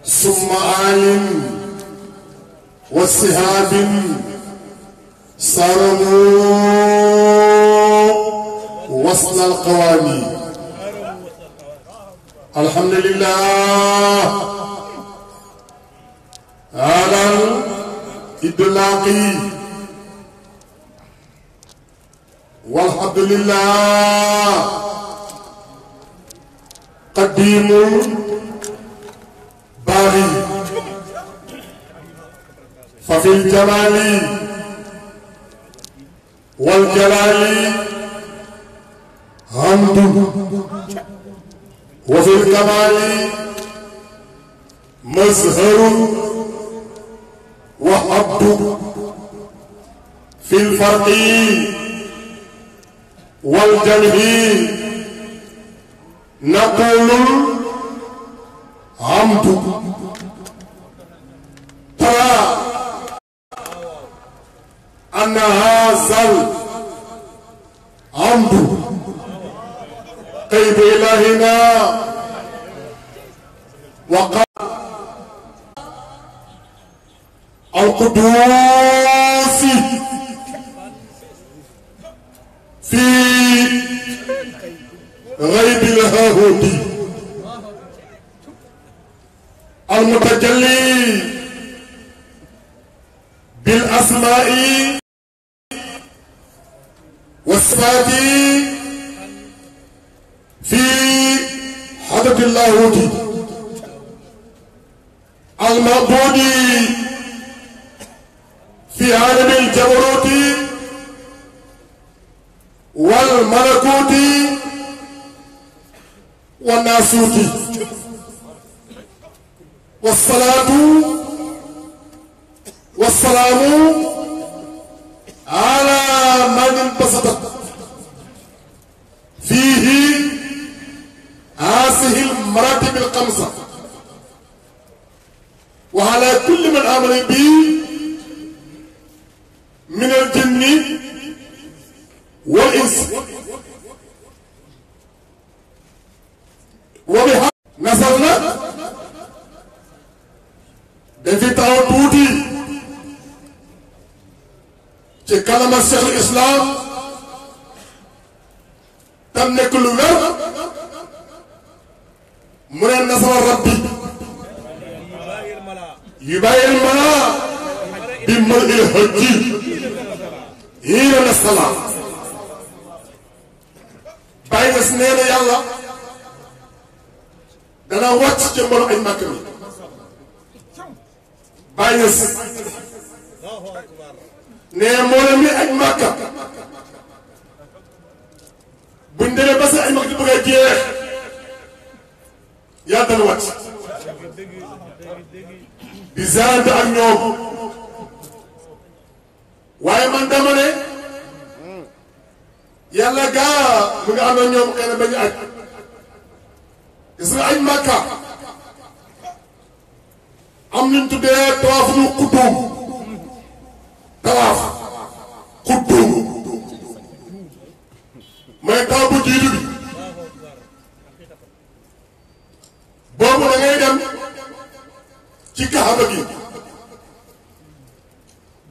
ثم آل وصحاب صارموا وصل القوانين. الحمد لله على الإطلاق والحمد لله قديم باغي ففي الجمال والجلال حمد وفي الكمال مظهر وعبد في الفرق والجمع نقول حمد ترى أن هذا الحمد قيد إلهنا وقال القدوس في غيب الهاهوت المتجلي بالأسماء والصفات في حضرة اللاهوت المعبود في عالم الجبروت والملكوت والناسوت. والصلاة والسلام على من انبسطت فيه هذه المراتب الخمسة وعلى كل من آمن به من الجن والإنس. وبها نزلنا دفي تاو توتي ci kalama Cheikh Islam tam nekk lu wér mu ne nasara rabbi yubayil mala bi mal il hajji hiina na salaam bàyyi na si nee na yàlla dana wàcc ci mboolu ay màkk mi bàyyi na si nee mbooloo mi ak màkka buñ demee ba sa ay mag di bëgg a jeex yaa dana wàcc di zaante ak ñoom waaye man dama ne yàlla gaa mu nga am na ñoom xëy na bañu aj gis nga aj màkka am nañ tuddee tawaaful quddum tawaaf quddum mooy taw bu jiitu bi boobu da ngay dem ci kaaba gi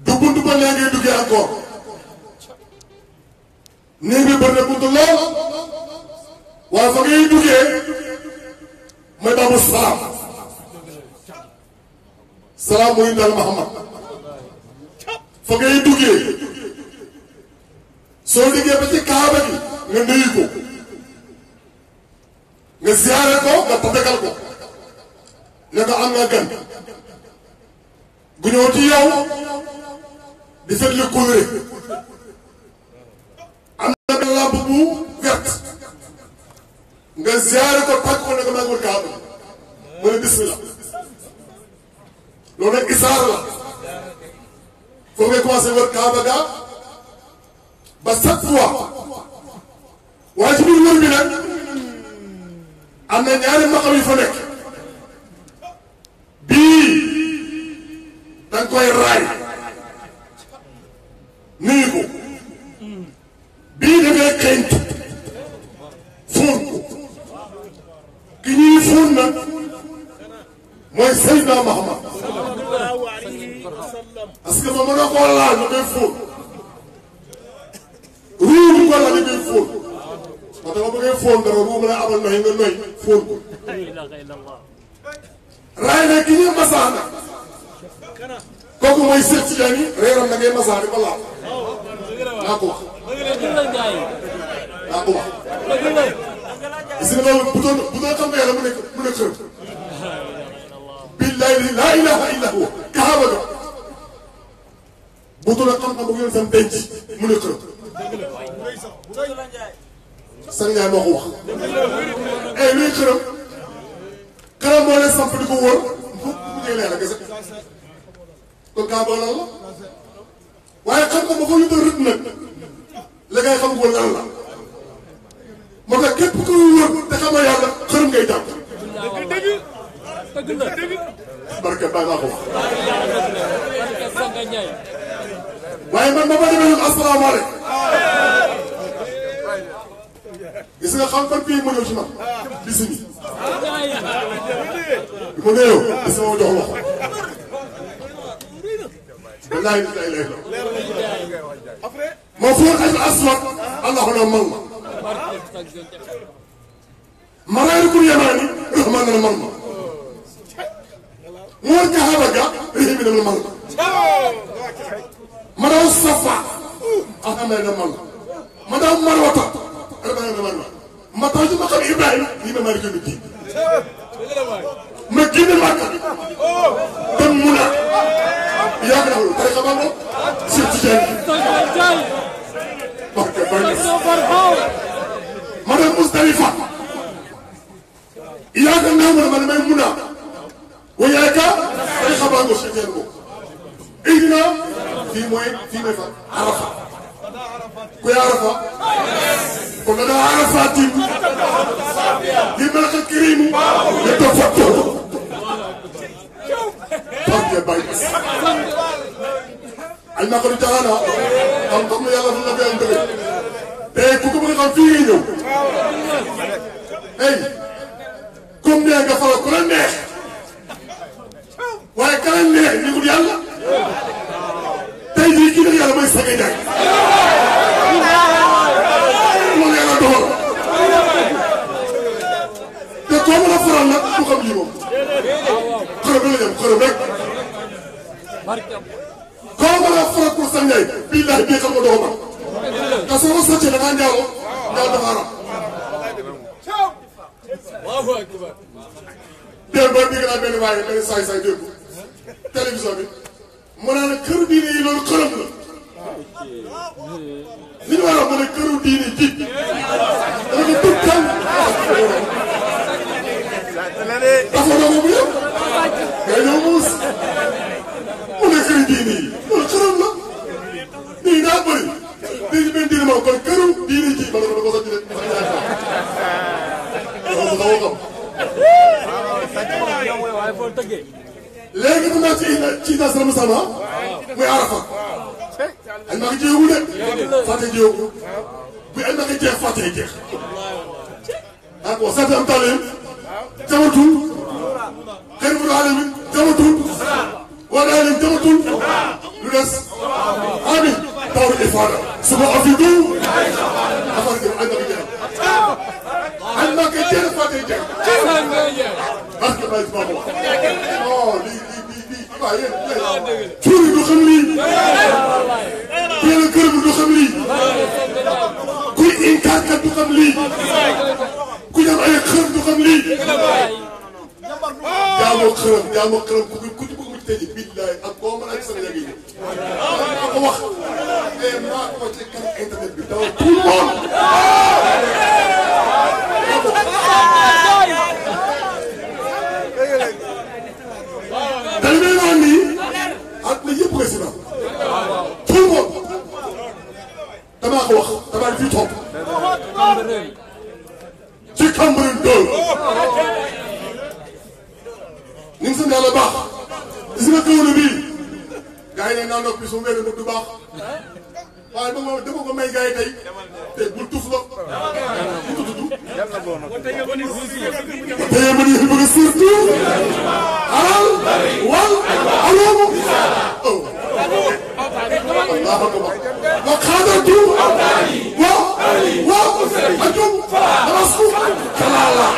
du buntu ba nee ngay duggee encore néeg bi bëri na buntu lool waaye fa ngay duggee mooy baabu salaam salaam muy dal Muhammad fa ngay duggee soo duggee ba ci kaaba gi nga nuyu ko nga ziyaare ko nga tatagal ko ne ko am nga gan gu ñëw ci yow di fet li kóllëre am na làmp bu vert nga ziyaare ko tàgg ko ne ko maa ngi wër kaaba gi mu ne bismillah loolu nag isaar la foo ngay commencé wër kaaba ga ba 7 fois waaye ci biir wër bi nag am na ñaari maqam yu fa nekk bii danga koy raay nuyu ko bii da ngay xeeñtu fóon ko ki ñuy fóon nag mooy Seydina Muhammad parce que ma mën a koo laal ma koy fóot ruu bu ko la ni koy fóot parce que ma bëggee fóot dara ruu mën a amal noy nga noy fóot ko raay ne ki ñuy masaana kooku mooy Seex Tijaan yi reeram na ngay masaani ba laal naa ko wax naa ko wax gis nga loolu bu doon xam nga yàlla mu nekk kër billahi laa ilaha illa huwa kaaba ga bu doon xam-xam bu ngeen sam denc mu ne kër sang Njaay moo ko wax luy këram moo leen samp di ko wóor bu ngeen leer a gese kon kaaba lan la waaye xam-xam ba fa ñu doon rëdd nag la ngay xam ko lan la moo tax képp ku wóor te xamoo yàlla xërëm ngay jàpp barke baa ngaa ko wax waaye man ma ba demee ñun asalaamaaleykum gis nga xam fan bii mu ñëw ci man bisi ni bi ma néew bis ma jox loxo wallaahi nit ay lay la ma foor al aswad allahu na man ma reerkul yamaani rahman na man mu war kaaba ga réew mi dama man ma daw safa alhamdulilah na man ma daw marwata alhamdulilah na man ma taw ci ma xam Ibrahima lii ma mari jënd kii ma génne Makka dem Muna yaa ngi naan tarixa ba moom Cheikh Tidiane barke ma dem Musdalifa yaa ngi naan ma ne may Muna وياك اي خبر مش تجربه ايدنا في موين عرفه كوي عرفه كنا دا عرفات دي ملك الكريم يتفكر طب يا باي المغرب تاعنا انضم يلا في النبي عندك اي كوكو بغا فينو اي كم يا غفر كل الناس waaye kanam neex ñu ko yàlla tey jii kii nag yàlla mooy Sanga Ndiaye moom yàlla doxal te koo mën a faral nag du xam lii moom xërëm la jëm xërëm rek koo mën a faral pour Sanga Ndiaye billahi bii xam nga doo man te soo ko sëccee da ngaa njaaloo njaal dafa haram démb ba dégg naa benn waaye benn saay démb télévision bi mu naan këru diine yi loolu xërëm la li ñu war a mën a këru diine ji dama ko tëb kan dafa doon bu yëpp ngay ñëw muus mu ne këru diine yi loolu xërëm la nii daa bëri léegi benn diine moom kon këru diine ji ma ne ko sax jëlee léegi mu naa ci nas la musama muy Arafa ay ma ngi jéegu de fàtte jéegu bu ay ma ngi jeex fàtte jeex d'accord sant am talim jamatul xëy bu alamin jamatul wala alim jamatul lu des amin taw ifada suba afidu afar dem ay ma ngi jeex ay ma ngi jeex fàtte jeex parce que bay ma ko oh lii waaw yéen cuur yi du xam lii teel a kër du xam lii kuy inkaar kat du xam lii ku ñam ay xër du xam lii jaamoo xërëm ku ci bëgg mu tëj billaay ak koo mën ak sama yàgg yi maa ko wax maa ko wax ci kan internet bi daw tout le monde dañu may wax nii àdduna yëpp nga si naan tout le monde damaa ko wax damaa fi topp ci Cambérène dool ñu ngi sant yàlla baax gis nga kaw na bii gars yi ne naa noppi su ma mel du baax waaye dama ko may gars yi tey te bul tuf la bu tudd tey ma ni bëgg surtout الله أكبر وقادرت وأجب رسول كلالا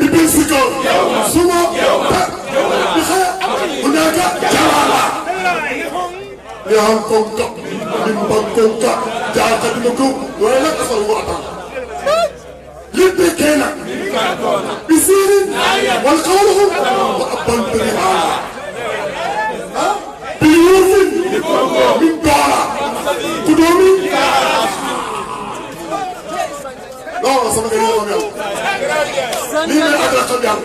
ابن سكر سمو بخير هناك جلالا يا هم كونكا من كونكا جاءت منكم ولا تصلوا أطاع لبكينا بسير والقوله وأبنت رهانا بيوف من دارا قدومي لا سمع كلام يا لين أدرك اليوم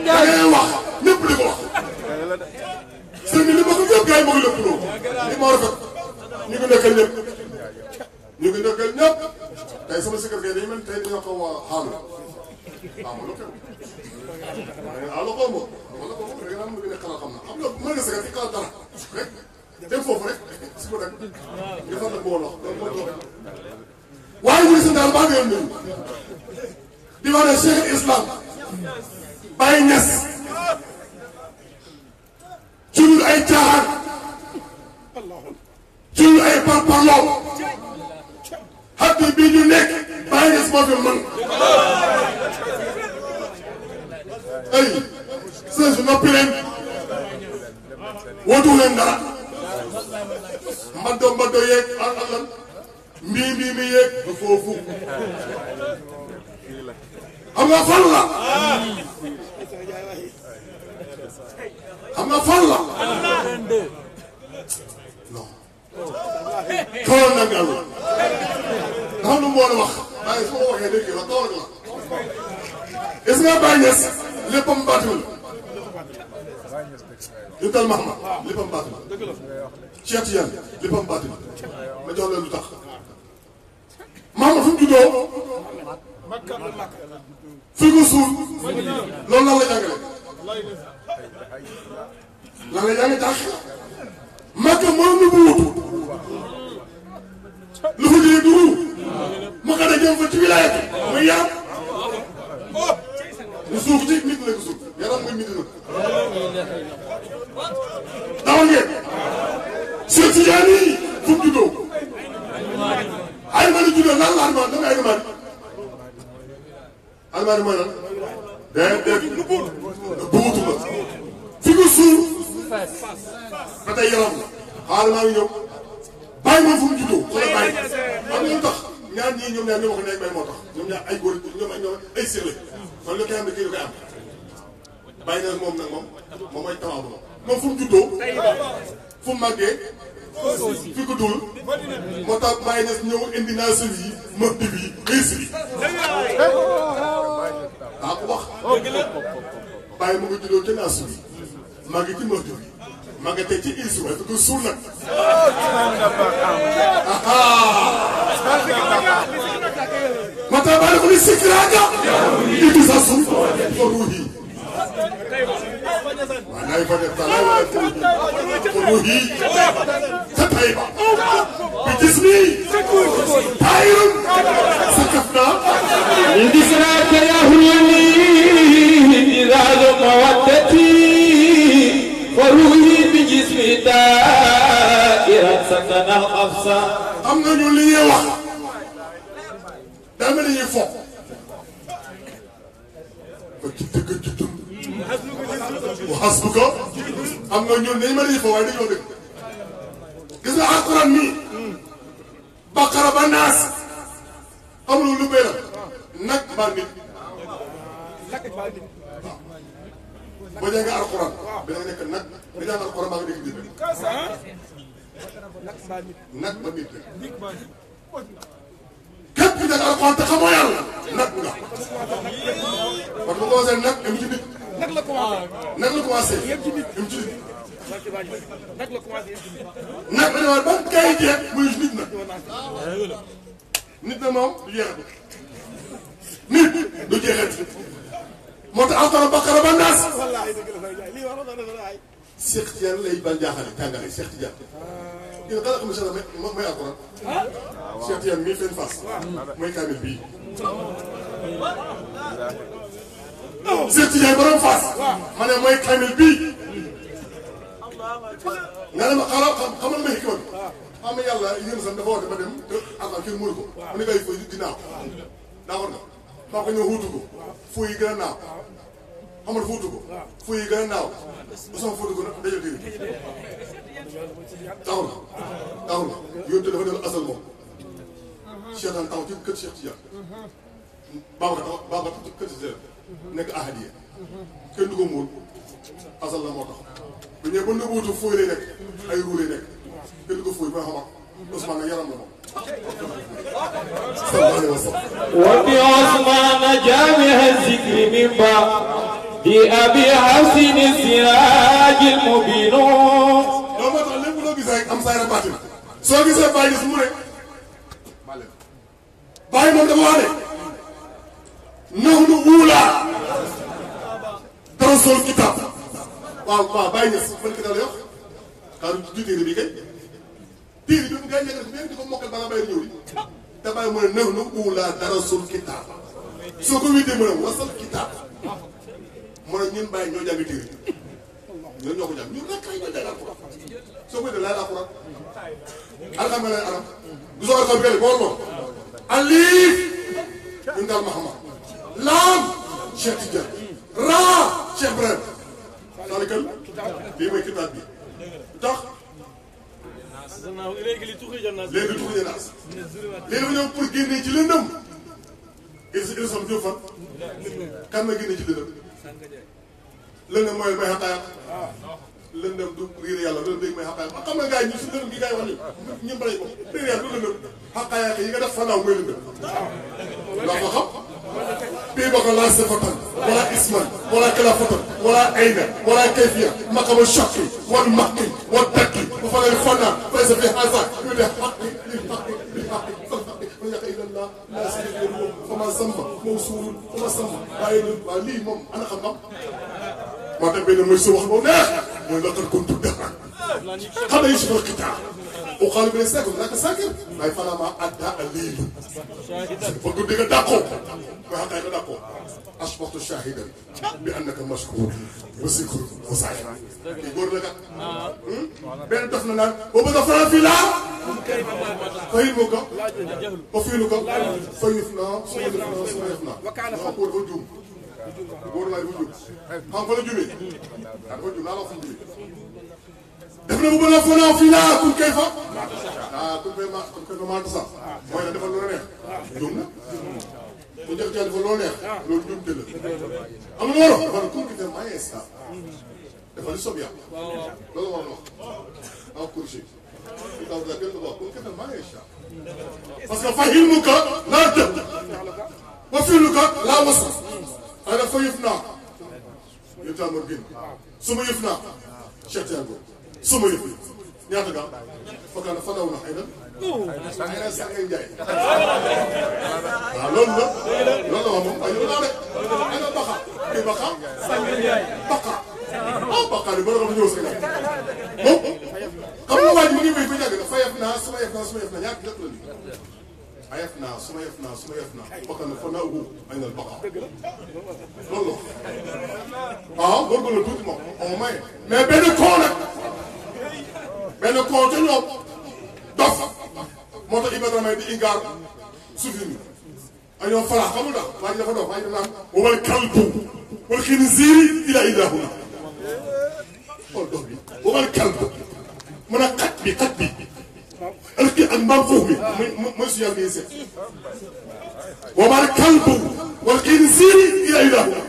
أنا واحد نبلغ واحد سمي لي بقول يوم جاي بقول لكم لي ما عرفت نيجي نكلم تاي سما سكر كده يمن تاي دي قوا حامل لك على قومه ولا قومه رجال ما بين قرا خمنا قبل ما نسكت في قرا ترى dem foofu rek si ko rek defal la booloo waaye ñu daal baa ngeen nuyu di wax ne Cheikh Islam Baye Niass ci lu ay caaxaan ci lu ay parparloo xat bi ñu nekk Baye Niass moo fi mën ay sëñ su noppi leen wootu leen dara mbaddo yeeg ak lan mbii mi yeeg ba foofu xam nga fan la non tool nag yàlla dafa nu mu war a wax waaye su ma waxee léegi la tool la est-ce que Baye Niass léppam baatul ñu tal Mahma léppam baatul Cheikh Tidiane léppam baatul ma jox leen lu tax Mahma fu mu juddoo fi ko suul loolu lan la jàngale lan la jàngale tax Makka mënoon na bu wutu lu fa jëlee du ru ma ko jëm fa ci wilaaya muy yaram ñu suuf ci nit la ko suuf yaram mooy nit la dawal ngeen Cheikh Tidiane yi fu mu juddoo ay ma la juddoo lan la almaan danga ay almaan almaan mooy lan déedéet bu wutu la fi ko suuf ba tey yaram la xaaral maa ngi ñëw bàyyi moom fu mu juddoo fa la bàyyi xam nga lu tax ñaar ñii ñoom ñaar ñoo wax ne bay moo tax ñoom ñaar ay góor ñoom ay sér lañ kon lu koy am ne kii lu koy am bàyyi na moom nag moom mooy tawaab moom fu mu juddoo fu mu màggee fi ko dul moo tax bàyyi na ñëw indi naa sëñ yi mëb bi réussir yi daa ko wax bàyyi mu ngi juddoo ca naa suuf màgg ci mëb bi maa ngi teg ci isu waaye fi ko suul nag moo tax bàyyi ko ni sikkiraaka itu sa suuf ko ruuhi wallaay fa def talaay wala ko ruuhi sa tayba bi jismi tayrun sakafna indisraaka ya hulni niraadu mawaddati wa ruuhi bi jismi tayran sakana afsa am nga ñu li ñuy wax daa mel ni ñuy foog ba ci dëgg ci dund hasbuka am nga ñun dañu mel ni foog waaye dañoo dëgg gis nga alquran nii baqara ba naas amul lu bay la nag mbaa nit boo jàngee alquran bi nga nekk nag nga jàng alquran baa nga dégg nit nag ba nit képp ku jàng alquran te xamoo yàlla nag nga parce que bu commencé nag am ci nit nag la commencé yem ci nit nag la demaat ba kay jeex muy nit na moom du jeexat nit du jeexat moo tax alquran baqara ba naas Cheikh Tidiane lay ban jaaxale tàngale Cheikh Tidiane yéen xanaa xam ne mooy alquran Cheikh Tidiane mii fen fas mooy kaamil bii Cheikh Tidiane borom fas ma ne mooy kaamil bii nga ne ma xamal ma xikma bi xam nga yàlla yéen sax dafa woote ba dem te àll kenn mënu ko mu ne ngay fooy dinaaw d'accord nga maa ko ñëw wuutu ko fooy yi gën a naaw xam nga wuutu ko fooy yi gën a naaw ba sama fóotu ko nag dajal téere taxul yoon te dafa dellu asal moom Cheikh daan taxaw ci kër Cheikh Tidiane Babacar kër si nekk ahadiya kenn du ko muul asal la moo tax bu ñëwee ba nëbbuutu fooy lay nekk ay ruu lay nekk kenn du ko fooy ba xamal Ousmane nag yaram la moom sallallahu alayhi wa sallam wa bi Ousmane jaamiha zikri min ba di abi hasin siraaj al mubin loolu moo tax lépp loo gis rek am saa yara baatin soo gisee bàyyi gis mu ne bàyyi moom dafa wax ne nahnu uulaa darasul kitaab waaw bàyyi ñes fan kitaab la yox xaaru du téere bi kay téere bi ngay nekk rek di ko mokkal ba nga bàyyi ñëw di te bàyyi mu ne nahnu uulaa darasul kitaab soo ko wéetee mu ne wasal kitaab mu ne ñun bàyyi ñoo jàng téere ñun ñoo ko jàng ñun rek kay ñoo jàng alxuraan soo ko wéetee laay alxuraan alxamdulilah arab du soo ko gële boor moom alif ñun daal Mahamad laam Cheikh Tidiane raa Cheikh Ibrahim salikal lii mooy kitaab bi tax léegi tuxrija naas léegi dafa ñëw pour génnee ci lëndëm il som jóg fan kan na génnee ci lëndëm mooy xaqaayaat lëndëm du réer yàlla lëndëm dégg may xaqaayaat xam nga gars yi ñu si lëndëm gi gars yi wax ni ñu balay ko réer yàlla du lëndëm xaqaayaat yi nga def fanaaw mooy lëndëm laa ko xam bii ba ko laa sefatan wala isman wala kalafatan wala ayna wala kayfiya maqama shaqi wal maqi wal dakki bu fa lay fannaan fay sa fi xaasa yu de xaqi li xaqi li xaqi fal xaqi man yaqa ila llah laa sirika lahu fama samba mawsuulun fama samba waaye waaw lii moom ana xam-xam moo tax benn mooy su wax boobu neex mooy laqad kuntu dahran xam nga yusuf alqitaa وقالوا بلا ساكن لا تساكن ما يفعل ما أدى الليل فقلت لك دقوا وحقا دقوا أصبحت شاهدا بأنك مشكور وذكر وسعيد يقول لك بين دفننا وبدفنا في لا فهمك وفيلك فيفنا سميفنا وكان فقول هجوم يقول لا هجوم هم فلا جميل هجوم لا فلا دفنا وبدفنا في لا كن كيف كن كيف ما تصح وين دفن لنا جملة bu njëkk a dafa loo neex loolu jumte la am na waro dafa ne comme que ma yesta dafa li sob yàlla loolu war na wax en corrigé i taw da kenn wax comme que ma yesta parce que fahimuka laa dëpp wa filuka laa wasa ana fa yëf naa yéen tamar gën su ma yëf naa Cheikh Tiago su ma yëf ñaata ga foog naa fa daw na ay nan ay sangay njaay waaw loolu la wax moom ay yow de ay na baxa kii baxa sangay njaay baxa baxa ni borom ñëw si nag moom xam nga waa ji mu ngi wéy ba yàgg na fa yef naa su ma yef naa ñaata jot la ni ayef naa su ma yef naa baxa na fa naa ugu ay na baxa loolu la waaw góorgóorlu tuuti moom au moins mais benn koo nag benn koo ca ñoom dof moo tax Ibrahima di ingaar suufi ni ay ñoom falaax xamul ndax waa ji dafa dof waa ji dafa naan wal kalbu wal xinziiri ilaa ilaahuna xool dof bi wal kalbu mën a xaj bi ak kii ak mbaam foofu bi mooy su yàlla yi seet wal kalbu wal xinziiri ilaa ilaahuna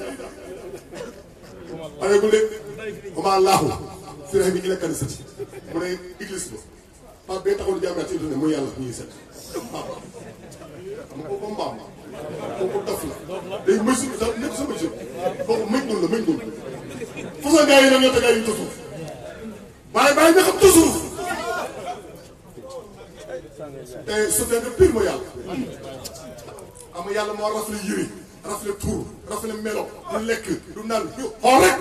ay gule wama laahu firahi bi ila kanisati mu ne église ba Pape bee taxaw di jàmm ci ne mooy yàlla ñuy set Pape xam nga kooku mbaam kooku dof la day mësul da nekk sa mësul kooku mëñul la façon gars yi nag ñoo te gars yi tusuuf bàyyi nga xam tusuuf te su fekkee pire mooy yàlla xam nga yàlla moo rafle yëre rafle tur rafle melo du lekk du naan xool rek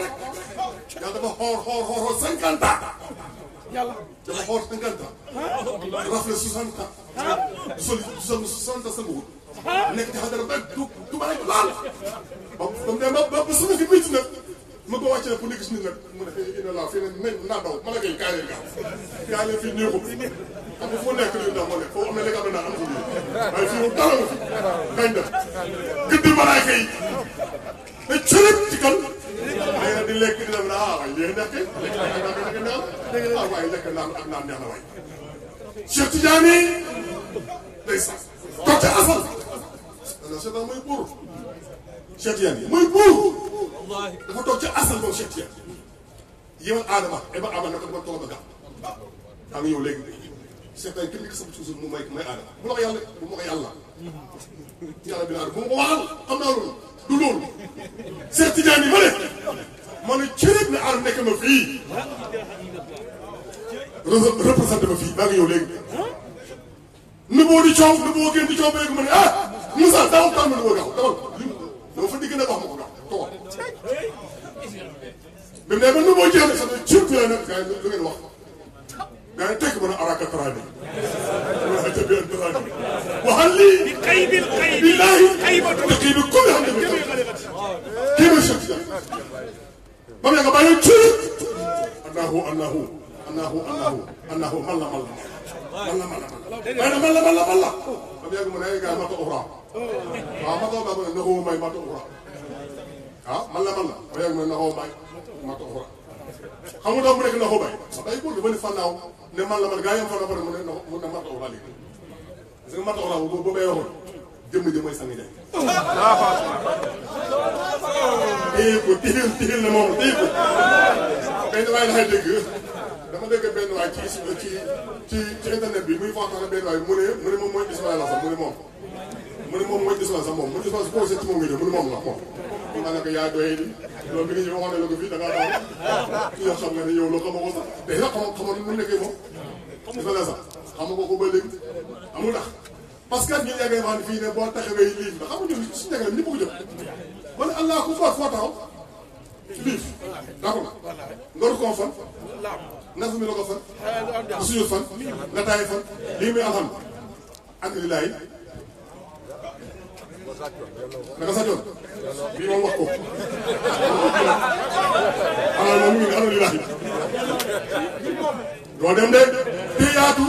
yàlla dafa xoor 50 ans yàlla dafa xool 50 ans rafle 60 ans sol 60 ans sanguwul nekk ci xadara ba du ba rek laal ba mu dem ba sama fi métti nag ma ko wàcce wàcce pour ni gis nit nag mu ne ina laa fii ne naa daw ma la koy kaay leen gaaw kaay leen fii néexut xam nga foo nekk li ndax moo nekk foo am na lekk am na am fi waaye fii mu dara nga fi kañ def gëdd malaayka yi ne cërëb ci kan day na di lekk di dem na waaye léegi nekk lekk naan waaye lekk naan ak naan neex na waay Cheikh Tidiane day sax toog ca asal non c'est mooy buur Cheikh Tidiane mooy buur dafa toog ca asal moom Cheikh Tidiane yéen Adama ba Adama naka ma toog ba gaaw daa nga ñëw léegi Cheikh Tidiane kenn di ko sama suuf mu may Adama bu la ko yàlla bu ma ko yàlla bi naa bu ma ko waxal xam naa loolu du loolu Cheikh Tidiane yi ma ne cërëb ne Adama nekk ma fii représenté ma fii daa nga ñëw léegi nëboo di coow nëboo gën di coow ba yegg ma ne ah Moussa daaw tàmm nëboo gaaw dama fa digg nag wax ma ko gaaw toogal bi mu ne ba nëboo jeex na sax ne cër bi la nag gars yi lu ngeen wax gars yi tekk mën a araka taraani ma a tëbbi an taraani waxal lii billaahi dëkk bi comme xam ne ba kii ma Cheikh Tidiane ba mu yàgg bàyyi cër annahu man la am yàgg mu ne ay gars mata uxra waaw mata uxra mu ne naxoo may mata uxra ah man la ba yàgg mu ne naxoo may mata uxra xam nga mu nekk naxoo may day góor dafa ne fannaaw ne man la gars yi am fan pare mu ne mata uxra léegi parce que mata uxra boobu bay waxoon jëmm mooy sangi jaay téyel na moom téyel ko benn waay laay dégg dama dégg benn waay ci internet bi muy waxtaan benn waay mu ne moom mooy Ismaïla sax mu ne moom mooy Ismaïla sax moom mu ne Ismaïla su posé ci moom nga ñëw mu ne moom la moom ma ne ko yaa doyee di loolu bi nga ñëw waxoon ne la ko fii da ngaa daal yow xam nga ne yow loo xamoo ko sax te sax xamoon mu nekkee moom Ismaïla sax xam nga ko ba léegi amul tax parce que ñu yàggee wax ne fii ne boo taxawee liif la xam nga ñun suñu njëkk ñëpp ko jot man allah ku foo taxaw liif d'accord ngor koo fan nafu mi la ko fan suñu fan nga taay fan lii muy alxam alhamdulilah naka sa joon bii moom wax ko xanaa moom mu ngi alhamdulilah doo dem de téyaatu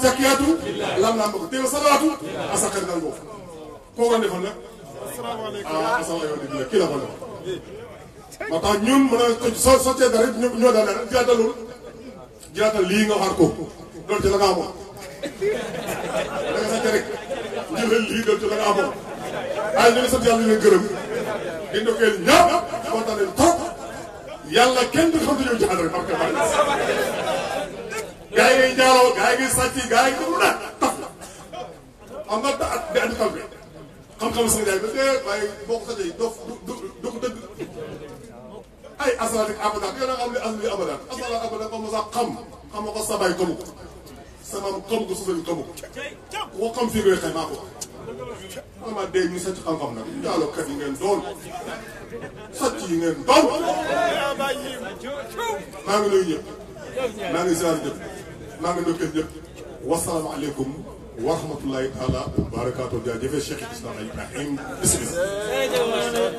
sekkiyaatu lam ko téewa salaatu asakar nan boobu koo ko defoon nag asalaamaaleykum kii la ko defoon moo tax ñun mën a sottee dara ñoo daan dara jiraatal loolu jiraatal lii nga waxaat ko doon ci la nga amoon da nga sant rek jëlal lii doon ci la nga amoon ay ñu ngi sant yàlla leen gërëm di ndokkeel ñëpp kontaan nañu trop yàlla kenn du xam ne ñëw ci àll rek parce que gaa yi ngay njaaloo gaa yi ngay sàcc gaa yi dugg na taf la xam nga di andi tal bi xam-xam sama jaay ba dee waaye boo ko sàccee du ko dëgg ay asalaati abadan yow da nga xam ne asali abadan asalaati abadan comme ça xam nga ko sabay xamu ko sama xamu ko suufee xamu ko koo xam fii ngay xëy maa ko vraiment dee ñu sàcc xam-xam nag njaalookat yi ngeen doon sàcc yi ngeen doon maa ngi nuyu ñëpp maa ngi ziar ñëpp maa ngi ndokkeel ñëpp wasalaamaaleykum wa rahmatullahi taala wa barakaatu jaajëf Cheikh Islam Ibrahim bismillah